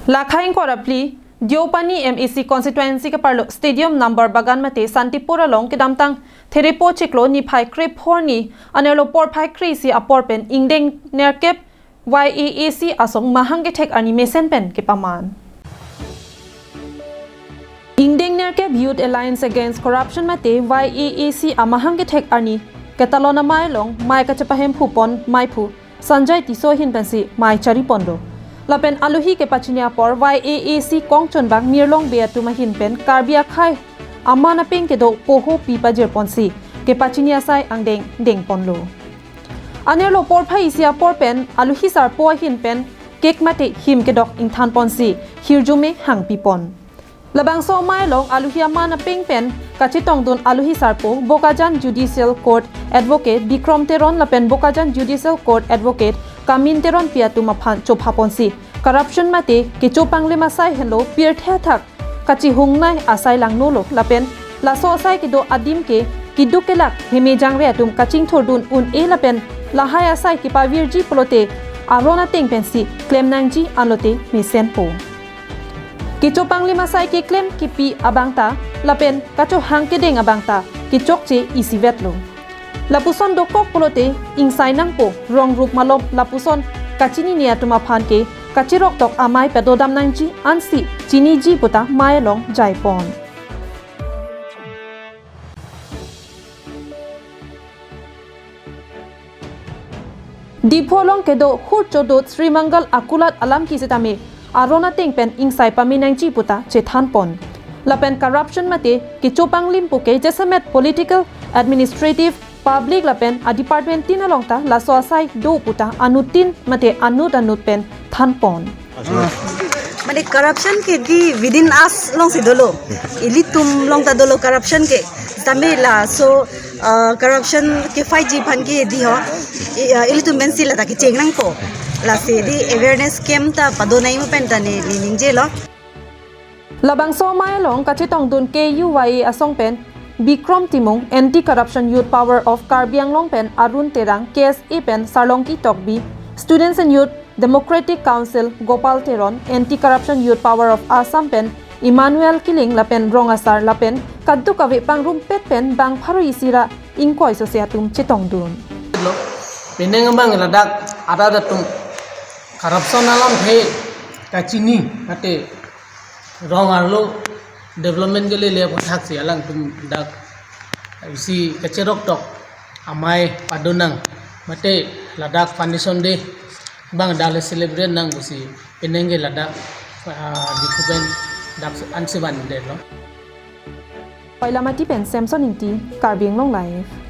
Lakhain korapli Diopani MEC constituency ke parlo stadium number bagan mate Santipura long ke damtang Therepo chiklo ni phai krip horni anelo por phai krisi apor pen ingdeng nerkep YEAC asong mahang ke thek ani mesen pen ke paman ingdeng nerkep Youth Alliance Against Corruption mate YEAC amahang ke thek ani ketalona mai long mai ka chapahem phupon mai phu Sanjay Tisohin pensi mai chari pondo Lapen aluhi ke pachinia por YEAC kongchon bang mirlong bea tu mahin pen karbia khai amana ping ke do poho pipa jer ponsi ke pachinia sai angdeng deng ponlo anelo por phai sia por pen aluhi sar po hin pen kek mate him ke dok ing than ponsi hirjume hang pipon labang so mai long aluhi amana ping pen kachitong don aluhi sar po Bokajan Judicial Court Advocate Bikrom Teron lapen Bokajan Judicial Court Advocate Kamin teron pia tu maphan chophaponsi corruption mate ke chopang le masai hello peer the thak kachi hungnai asai langno lo lapen la so sai ke do adim ke kidukelak heme jangre atum kaching thordun un e lapen la hai asai ki pavirji plote arona teng pensi claim nangji alote misen po ke chopang le masai ke claim ki pi abangta lapen kacho hang ke deng abangta ki chokche isivet lo Lapuson dokok polote insai nang po rong rup malop lapuson kachini nia tuma phan ke kachirok tok amai pedodam nangji ansi chini ji puta mai long jaipon Dipholong kedo khur chodot Sri Mangal akulat alam ki setame arona tengpen insai paminangji puta chethan pon lapen corruption mate ki chopang limpo ke jesamet political administrative Public lapen a department tin alongta la so asai do puta anutin mate anut pen thanpon mane corruption ke di within us long se dolo ilitum long ta dolo corruption ke tamela so corruption ke 5G phan ke di ho ilitum men sila ta ke chengnang po la se di awareness camp ta padonai mo pen ta ne lining je lo labang so mai long kachitong dun ke UYE asong pen Bikrom Timong Anti-Corruption Youth Power of Karbiang Longpen Arun Terang KSE Pen Sarlongki Tokbi Students and Youth Democratic Council Gopal Teron Anti-Corruption Youth Power of Assam Pen Emmanuel Kiling Lapen Rongasar Lapen Kaddu Kawe Pangrum Pet Pen Bang Pharu Isira Ingkoi Sosiatum Chitong Dun Peneng bang ladak ada datum corruption alam the kachini ate rongarlo development के लिए ले पठाक से अलग तुम डाक इसी कचेरोक talk हमारे पादोनंग मते लद्दाख फाउंडेशन डे बांग डाले सेलिब्रेट नंग उसी पेनेंगे लद्दाख दिखुबेन डाक अंशुबान डे लो Paila mati pen Samson inti Karbiang Long Life